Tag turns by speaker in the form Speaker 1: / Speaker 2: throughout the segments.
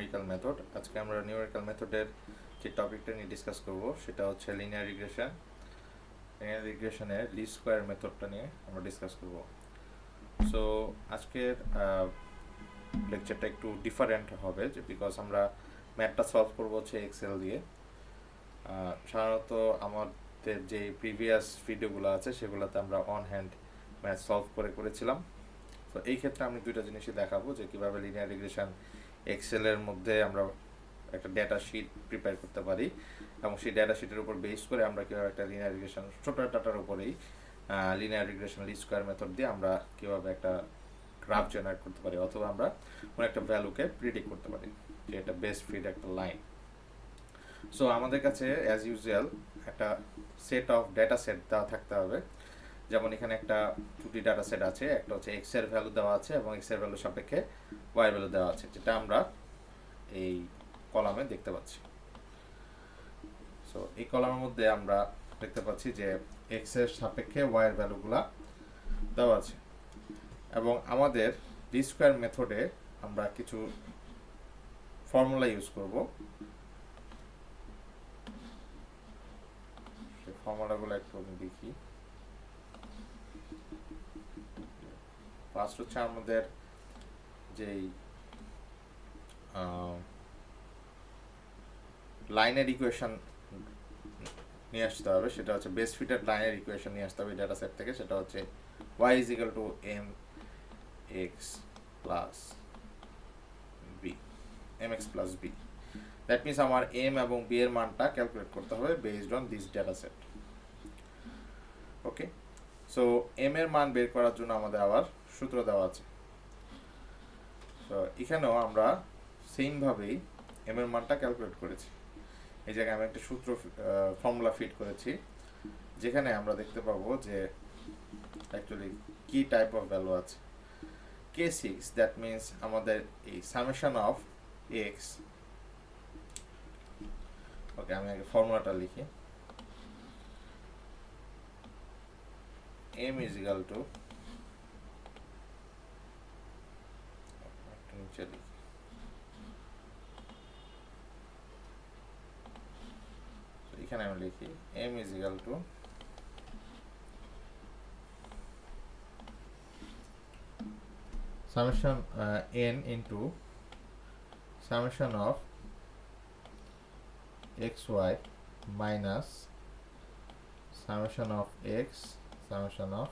Speaker 1: Numerical method. আজকে আমরা numerical মেথডের যে টপিকটা নিয়ে ডিসকাস করব সেটা হচ্ছে লিনিয়ার রিগ্রেশন। লিনিয়ার রিগ্রেশনের লিস্ট স্কোয়ার মেথডটা নিয়ে আমরা ডিসকাস করব। সো আজকের লেকচারটা একটু ডিফারেন্ট হবে যে বিকজ আমরা ম্যাথটা সলভ করব হচ্ছে এক্সেল দিয়ে। সাধারণত আমাদের যে প্রিভিয়াস ভিডিওগুলো আছে সেগুলোতে আমরা অন হ্যান্ড ম্যাথ সলভ করেছিলাম। তো এই ক্ষেত্রে আমি দুইটা জিনিসই দেখাবো যে কীভাবে লিনিয়ার রিগ্রেশন এক্সেলের মধ্যে আমরা একটা ডেটা শিট প্রিপেয়ার করতে পারি এবং সেই ডেটা শিটের উপর বেস করে আমরা কীভাবে একটা লিনিয়ার রিগ্রেশন ছোটো ডাটার উপরেই linear regression least square method দিয়ে আমরা কীভাবে একটা গ্রাফ জেনারেট করতে পারি অথবা আমরা কোনো একটা ভ্যালুকে প্রিডিক্ট করতে পারি যে এটা বেস্ট ফিট একটা লাইন। সো আমাদের কাছে অ্যাজ ইউজুয়াল একটা সেট অফ ডেটা সেট দেওয়া থাকতে হবে। যেমন এখানে একটা দুটি ডাটা সেট আছে, একটা হচ্ছে এক্স এর ভ্যালু দেওয়া আছে এবং এক্স এর ভ্যালু সাপেক্ষে ওয়াই ভ্যালু দেওয়া আছে, যেটা আমরা এই কলামে দেখতে পাচ্ছি। সো এই কলামের মধ্যে আমরা দেখতে পাচ্ছি যে এক্স এর সাপেক্ষে ওয়াই এর ভ্যালুগুলা দেওয়া আছে এবং আমাদের লিস্ট স্কোয়ার মেথডে আমরা কিছু ফর্মুলা ইউজ করব। সেই ফর্মুলাগুলো একটু আমি দেখি। ফার্স্ট হচ্ছে আমাদের যেই লাইনের ইকুয়েশন নিয়ে আসতে হবে, সেটা হচ্ছে বেস্ট ফিটেড লাইনের ইকুয়েশন নিয়ে আসতে হবে ডেটা সেট থেকে। সেটা হচ্ছে y is equal to mx plus b, mx plus b. That means আমার m এবং b এর মানটা ক্যালকুলেট করতে হবে based on this data set. Okay, so m এর মান বের করার জন্য আমাদের আবার সূত্র দেওয়া আছে। তো এখানেও আমরা সেমভাবেই m এর মানটা ক্যালকুলেট করেছি। এই জায়গায় আমি একটা সূত্র ফর্মুলা ফিট করেছি, যেখানে আমরা দেখতে পাবো যে অ্যাকচুয়ালি কি টাইপ অফ ভ্যালু আছে। k6, দ্যাট মিনস আমাদের এই সামেশন অফ এক্স। ওকে, আমি আগে ফর্মুলাটা লিখি। m is equal to নিচে লিখি এখানে আমি লিখি m is equal to summation n into summation of xy minus summation of x summation of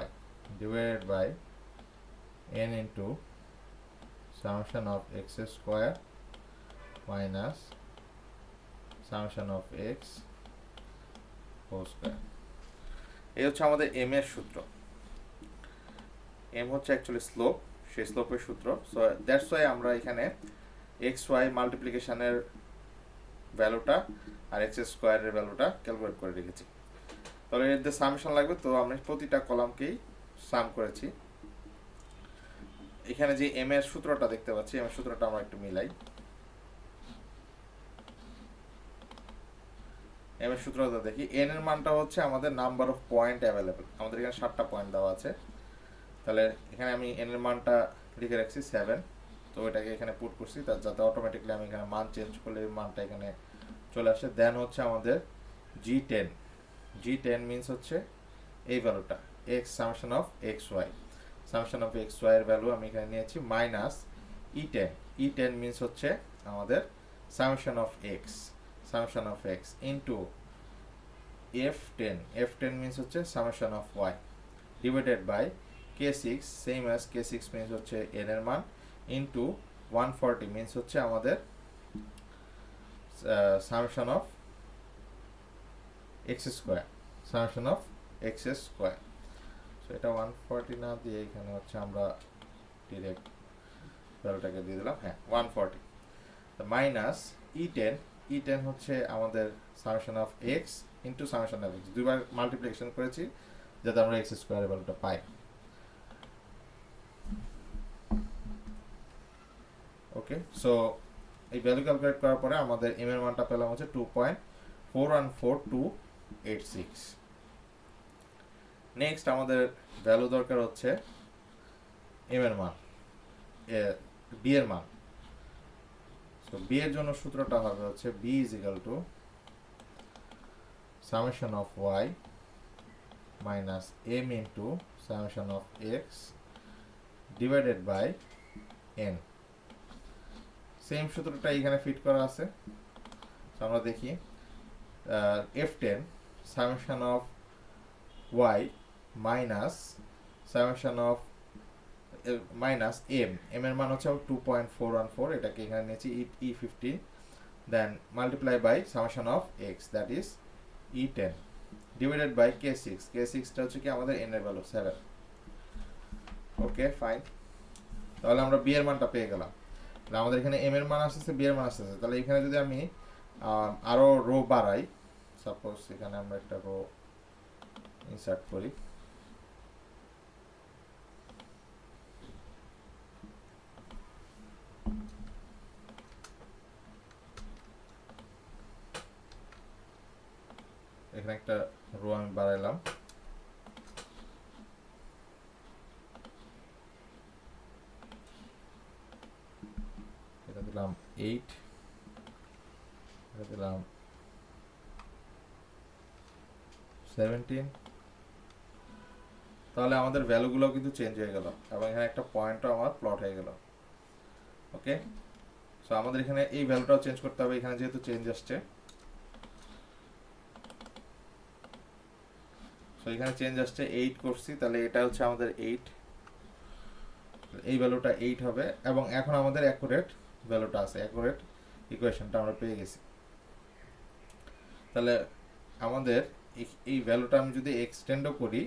Speaker 1: y divided by n into summation of x square minus summation of x whole square. এই হচ্ছে আমাদের m এর সূত্র। m হচ্ছে actually slope, সেই স্লোপের সূত্র। So that's why আমরা এখানে এক্স ওয়াই মাল্টিপ্লিকেশনের ভ্যালুটা আর এক্স স্কোয়ারের ভ্যালুটা ক্যালকুলেট করে রেখেছি। তাহলে এর যে সামেশন লাগবে, তো আমরা প্রতিটা কলামকেই সাম করেছি। এখানে যে m এর সূত্রটা দেখতে পাচ্ছি, m এর সূত্রটা আমরা একটু মিলাই। m এর সূত্রটা দেখি। n এর মানটা হচ্ছে আমাদের নাম্বার অফ পয়েন্ট অ্যাভেলেবল। আমাদের এখানে 7টা পয়েন্ট দেওয়া আছে, তাহলে এখানে আমি n এর মানটা লিখে রাখছি 7। তো এটাকে এখানে পুট করছি যাতে অটোমেটিকলি আমি এখানে মান চেঞ্জ করলে মানটা এখানে চলে আসে। দেন হচ্ছে আমাদের g10। g10 মিনস হচ্ছে এই ভ্যালুটা x summation of xy, summation of xy এর ভ্যালু আমি এখানে নিয়েছি মাইনাস e10। e10 মিনস হচ্ছে আমাদের summation of x, summation of x into f10। f10 means হচ্ছে summation of y divided by k6, same as k6 means হচ্ছে n এর মান ইনটু 140 মিনস হচ্ছে আমাদের summation of x square, summation of x square. So এটা 140 না দিয়ে এখানে হচ্ছে আমরা ডিরেক্ট ভ্যালুটাকে দিয়ে দিলাম, হ্যাঁ 140। তো মাইনাস e10, e10 হচ্ছে আমাদের summation of x into summation of x, দুইবার মাল্টিপ্লিকেশন করেছি যাতে আমরা x স্কোয়ারের ভ্যালুটা পাই। ওকে, সো এই ভ্যালু ক্যালকুলেট করার পরে আমাদের m এর মানটা পেলাম হচ্ছে 2.414286। নেক্সট আমাদের ভ্যালু দরকার হচ্ছে m এর মান, b এর মান। তো বি এর জন্য সূত্রটা হবে হচ্ছে B is equal to summation of Y minus M into summation of X divided by N. Same সূত্রটা এখানে ফিট করা আছে। আমরা দেখি f10 summation of y minus summation of minus M এর মান হচ্ছে 2.414, এটাকে এখানে নিয়েছি E15, then multiply by summation of x that is E10 divided by k6টা হচ্ছে কি আমাদের n এর ভ্যালু 7। ওকে ফাইন, তাহলে আমরা b এর মানটা পেয়ে গেলাম। তাহলে আমাদের এখানে m এর মান আসছে, b এর মান আসছে। তাহলে এখানে যদি আমি আরো রো বাড়াই, সাপোজ এখানে আমরা একটা রো ইনসার্ট করি, এখানে একটা রো আমি বাড়াইলাম, এটা দিলাম 8, এটা দিলাম 17। তাহলে আমাদের ভ্যালুগুলো কিন্তু চেঞ্জ হয়ে গেল এবং এখানে একটা পয়েন্টও আমার প্লট হয়ে গেল। ওকে, সো আমাদের এখানে এই ভ্যালুটাও চেঞ্জ করতে হবে, এখানে যেহেতু চেঞ্জ আসছে। সো এখানে চেঞ্জ আসছে 8 করছি, তাহলে এটা হচ্ছে আমাদের 8, এই ভ্যালুটা 8 হবে। এবং এখন আমাদের অ্যাকুরেট ভ্যালুটা আছে, অ্যাকুরেট ইকুয়েশনটা আমরা পেয়ে গেছি। তাহলে আমাদের এই ভ্যালুটা আমি যদি এক্সটেন্ডও করি,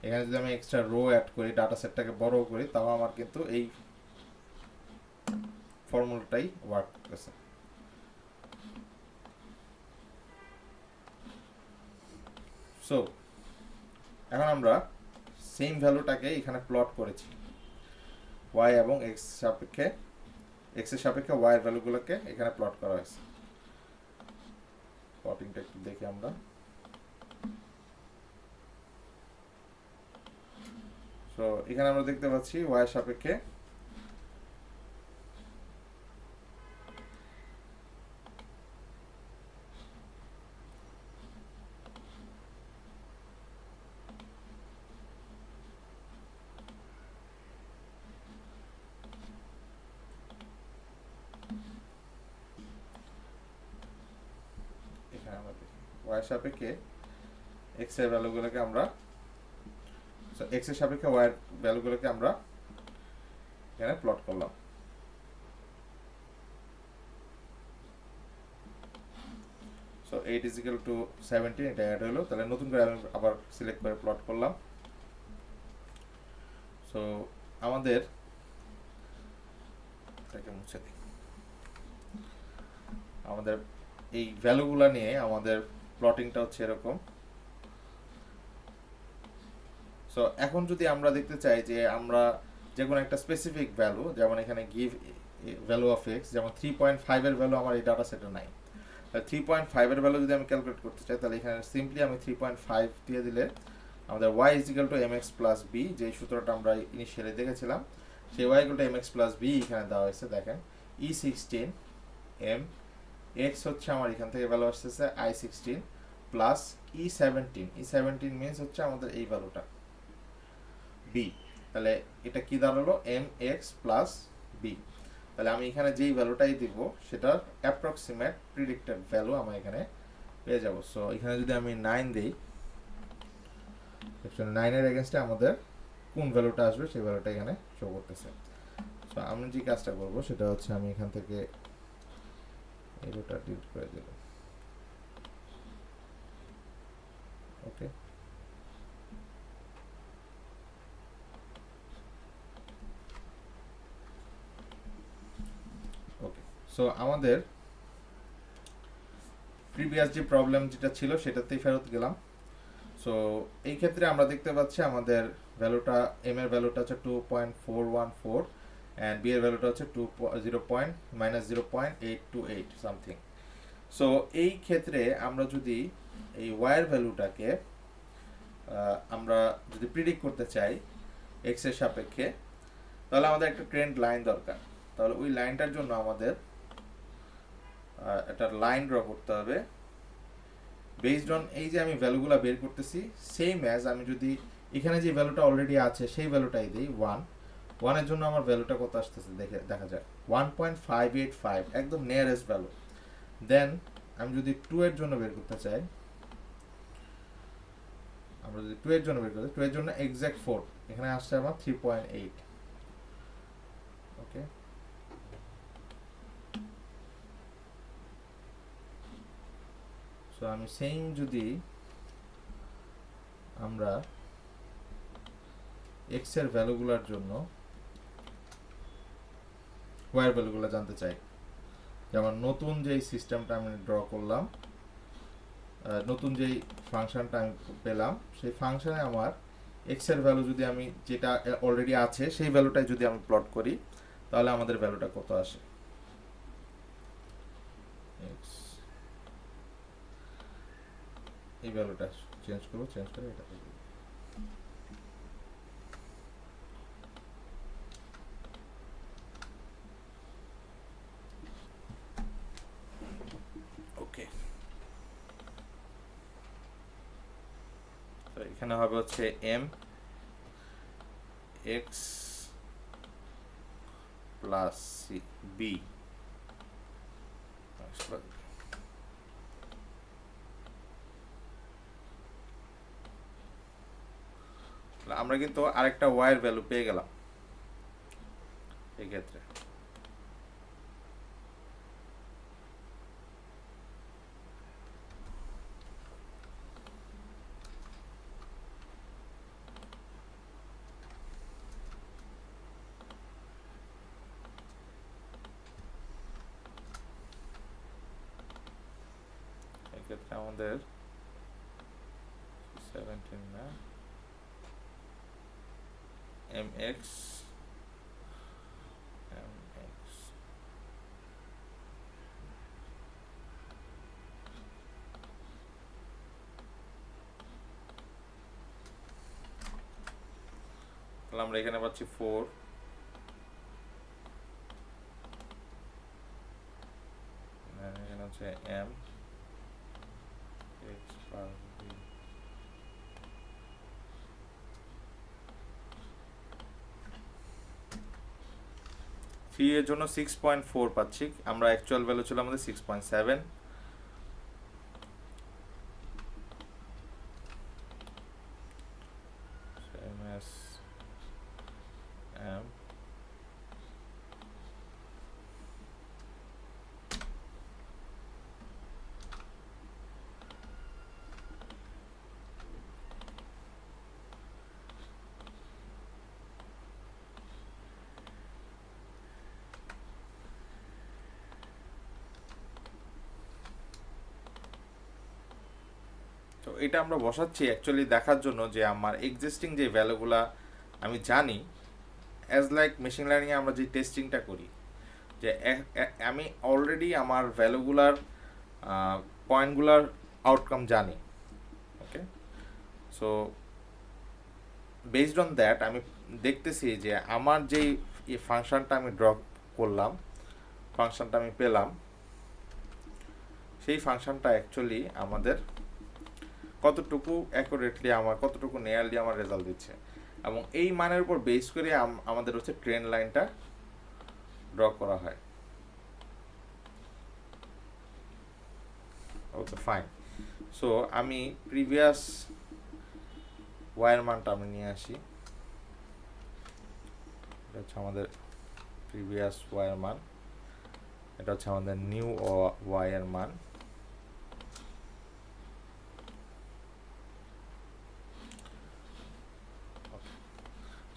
Speaker 1: এখানে যদি আমি এক্সট্রা রো অ্যাড করি, ডাটা সেটটাকে বড় করি, তাও আমার কিন্তু এই ফর্মুলাটাই ওয়ার্ক করতেছে। সো এখন আমরা সেম ভ্যালুটাকে এখানে প্লট করেছি, y এবং x সাপেক্ষে, x এর সাপেক্ষে y এর ভ্যালুগুলোকে এখানে প্লট করা হয়েছে। প্লটিংটা একটু দেখি আমরা। সো এখানে আমরা দেখতে পাচ্ছি y এর সাপেক্ষে y এর সাপেক্ষে x এর ভ্যালুগুলোকে আমরা, x এর সাপেক্ষে y এর ভ্যালুগুলোকে আমরা এখানে প্লট করলাম। সো 8 is equal to 17, এটা অ্যাড হলো। তাহলে নতুন করে আমি আবার সিলেক্ট করে প্লট করলাম। সো আমাদের এটাকে মুছে দিই, আমাদের এই ভ্যালুগুলো নিয়ে আমাদের প্লটিংটা হচ্ছে এরকম। সো এখন যদি আমরা দেখতে চাই যে আমরা যে কোনো একটা স্পেসিফিক ভ্যালু, যেমন এখানে গিভ ভ্যালু অফ এক্স, যেমন 3.5 এর ভ্যালু আমার এই ডাটা সেটে নাই, 3.5 এর ভ্যালু যদি আমি ক্যালকুলেট করতে চাই, তাহলে এখানে সিম্পলি আমি 3.5 দিয়ে দিলে আমাদের y is equal to mx plus b, যে সূত্রটা আমরা ইনিশিয়ালি দেখেছিলাম, সেই y equal to mx plus b এখানে দেওয়া হয়েছে। দেখেন E16 m, x হচ্ছে আমার এখান থেকে ভ্যালু আসতেছে I16 প্লাস E17 মিনস হচ্ছে আমাদের এই ভ্যালুটা b। তাহলে এটা কি দাঁড়ালো mx প্লাস b। তাহলে আমি এখানে যেই ভ্যালুটাই দিব সেটার অ্যাপ্রক্সিমেট প্রিডিক্টেড ভ্যালু আমি এখানে পেয়ে যাব। সো এখানে যদি আমি 9 দেই, 9 এর এগেইনস্টে আমাদের কোন ভ্যালুটা আসবে সেই ভ্যালুটা এখানে শো করতেছে। সো আমি যে কাজটা করব সেটা হচ্ছে আমি এখান থেকে এই রোটা ডিলিট করে দেব। ওকে, ওকে। সো আমাদের প্রিভিয়াস যে প্রবলেম যেটা ছিল সেটাতেই ফেরত গেলাম। সো এই ক্ষেত্রে আমরা দেখতে পাচ্ছি আমাদের ভ্যালুটা, এম এর ভ্যালুটা হচ্ছে 2.414 অ্যান্ড বি এর ভ্যালুটা হচ্ছে 0.828 সামথিং। সো এই ক্ষেত্রে আমরা যদি এই y এর ভ্যালুটাকে আমরা যদি প্রিডিক্ট করতে চাই x এর সাপেক্ষে, তাহলে আমাদের একটা ট্রেন্ড লাইন দরকার। তাহলে ওই লাইনটার জন্য আমাদের একটা লাইন ড্র করতে হবে বেসড অন এই যে আমি ভ্যালুগুলো বের করতেছি সেম অ্যাজ আমি যদি এখানে যে ভ্যালুটা অলরেডি আছে সেই ভ্যালুটাই দিই 1 এর জন্য আমার ভ্যালুটা কত আসতেছে দেখা যায় 1.585 একদম নিয়ারেস্ট ভ্যালু। দেন আমি যদি 2 এর জন্য বের করতে চাই, আমরা যদি 2 এর জন্য বের করতে 2 এর জন্য এক্সাক্ট 4 এখানে আসছে আমার 3.8। ওকে, সো আমি সেম যদি আমরা এক্স এর ভ্যালুগুলোর জন্য ওয়াই এর ভ্যালুগুলো জানতে চাই, যেমন নতুন যেই সিস্টেমটা আমি ড্র করলাম, নতুন যেই ফাংশনটা আমি পেলাম সেই ফাংশনে আমার এক্স এর ভ্যালু যদি আমি যেটা অলরেডি আছে সেই ভ্যালুটাই যদি আমি প্লট করি তাহলে আমাদের ভ্যালুটা কত আসে। এই ভ্যালুটা চেঞ্জ করে এটা করব। ওকে, তো এখানে হবে হচ্ছে এম এক্স প্লাস সি বি। আমরা কিন্তু আরেকটা ওয়াই এর ভ্যালু পেয়ে গেলাম এই ক্ষেত্রে। এক্ষেত্রে আমাদের 17 না mx তাহলে আমরা এখানে পাচ্ছি 4, এখানে হচ্ছে m x প্লাস b। ফি এর জন্য 6.4 পাচ্ছি, আমরা অ্যাকচুয়াল ভ্যালু ছিল আমাদের 6.7। same as m তো এটা আমরা বসাচ্ছি অ্যাকচুয়ালি দেখার জন্য যে আমার এক্সিস্টিং যে ভ্যালুগুলা আমি জানি, অ্যাজ লাইক মেশিন লার্নিংয়ে আমরা যে টেস্টিংটা করি যে আমি অলরেডি আমার ভ্যালুগুলার পয়েন্টগুলার আউটকাম জানি। ওকে, সো বেসড অন দ্যাট আমি দেখতেছি যে আমার যেই ফাংশনটা আমি ড্র করলাম, ফাংশনটা আমি পেলাম, সেই ফাংশনটা অ্যাকচুয়ালি আমাদের কতটুকু অ্যাকুরেটলি আমার কতটুকু নিয়ারলি আমার রেজাল্ট দিচ্ছে, এবং এই মানের উপর বেস করে আমাদের হচ্ছে ট্রেন্ড লাইনটা ড্র করা হয়। ওকে ফাইন, সো আমি প্রিভিয়াস ওয়াইয়ের মানটা আমি নিয়ে আসি, এটা হচ্ছে আমাদের প্রিভিয়াস ওয়াইয়ের মান, এটা হচ্ছে আমাদের নিউ ওয়াইয়ের মান।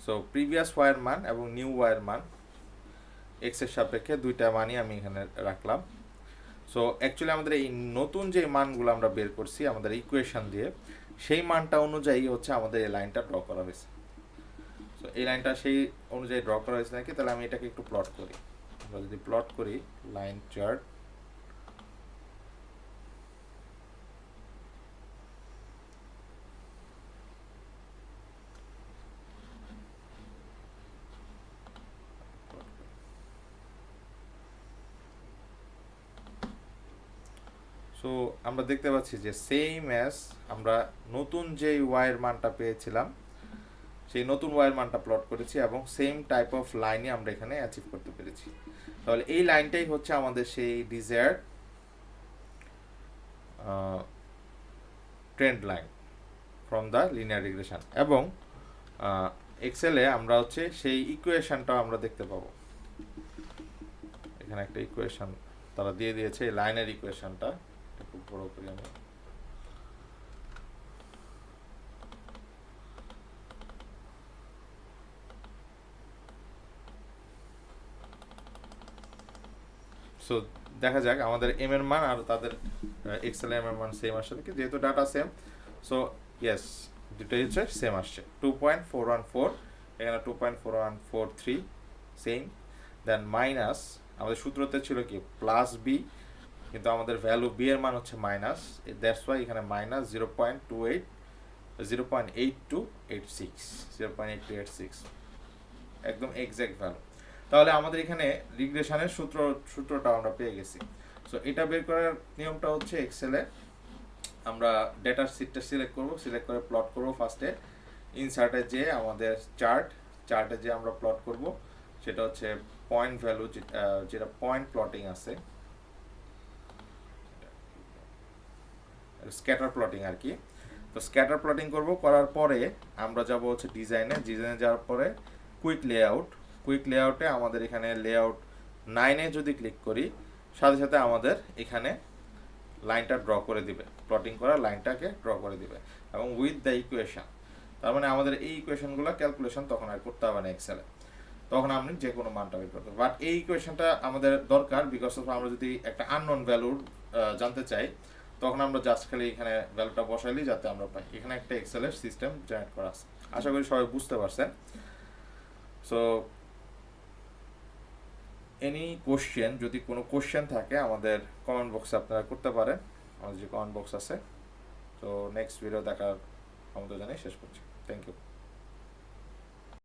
Speaker 1: সো প্রিভিয়াস ওয়াইয়ের মান এবং নিউ ওয়াইয়ের মান এক্স এর সাপেক্ষে দুইটা মানই আমি এখানে রাখলাম। সো অ্যাকচুয়ালি আমাদের এই নতুন যে মানগুলো আমরা বের করছি আমাদের ইকুয়েশন দিয়ে, সেই মানটা অনুযায়ী হচ্ছে আমাদের এই লাইনটা ড্র করা হয়েছে। সো এই লাইনটা সেই অনুযায়ী ড্র করা হয়েছে নাকি, তাহলে আমি এটাকে একটু প্লট করি। আমরা যদি প্লট করি লাইন চার্ট, সো আমরা দেখতে পাচ্ছি যে সেম অ্যাজ আমরা নতুন যে ওয়াইয়ের মানটা পেয়েছিলাম সেই নতুন ওয়াইয়ের মানটা প্লট করেছি এবং সেম টাইপ অফ লাইনই আমরা এখানে অ্যাচিভ করতে পেরেছি। তাহলে এই লাইনটাই হচ্ছে আমাদের সেই desired trend line from the linear regression. এবং এক্সেলে আমরা হচ্ছে সেই ইকুয়েশনটা আমরা দেখতে পাবো। এখানে একটা ইকুয়েশন তারা দিয়ে দিয়েছে, এই লাইনের ইকুয়েশনটা একটু বড় করি আমি। সো দেখা যাক আমাদের এম এর মান আর তাদের এক্সেল এম এর মান সেম আসছে নাকি। যেহেতু ডাটা সেম, সো ইয়েস দুটোই হচ্ছে সেম আসছে। 2.414 এখানে 2.4143 সেম। দেন মাইনাস আমাদের সূত্রতে ছিল কি প্লাস বি, কিন্তু আমাদের ভ্যালু বি এর মান হচ্ছে মাইনাস, দ্যাটস ওয়াই এখানে মাইনাস 0.8286 একদম এক্সাক্ট ভ্যালু। তাহলে আমাদের এখানে রিগ্রেশনের সূত্রটা আমরা পেয়ে গেছি। সো এটা বের করার নিয়মটা হচ্ছে এক্সেলে আমরা ডেটার সিটটা সিলেক্ট করব, সিলেক্ট করে প্লট করব। ফার্স্টে ইনসার্টে যে আমাদের চার্টে যে আমরা প্লট করব সেটা হচ্ছে পয়েন্ট ভ্যালু, যেটা পয়েন্ট প্লটিং আছে, স্ক্যাটার প্লটিং আর কি। তো স্ক্যাটার প্লটিং করব, করার পরে আমরা যাব হচ্ছে ডিজাইনে যাওয়ার পরে কুইক লেআউটে আমাদের এখানে লেআউট 9-এ যদি ক্লিক করি সাথে সাথে আমাদের এখানে লাইনটা ড্র করে দিবে, প্লটিং করা লাইনটাকে ড্র করে দিবে এবং উইথ দ্য ইকুয়েশন। তার মানে আমাদের এই ইকুয়েশনগুলো ক্যালকুলেশন তখন আর করতে হবে না এক্সেলে, তখন আপনি যে কোনো মানটা বের করতে। বাট এই ইকুয়েশনটা আমাদের দরকার বিকজ অফ আমরা যদি একটা আননোন ভ্যালুর জানতে চাই তখন আমরা জাস্ট খালি এখানে ভ্যালুটা বসাইলি যাতে আমরা পাই। এখানে একটা এক্সেলের সিস্টেম জেনারেট করা আছে, আশা করি সবাই বুঝতে পারছেন। সো এনি কোশ্চেন, যদি কোনো কোশ্চেন থাকে আমাদের কমেন্ট বক্সে আপনারা করতে পারেন, আমাদের যে কমেন্ট বক্স আছে। তো নেক্সট ভিডিও দেখার ক্ষমতা জানিয়ে শেষ করছি। Thank you.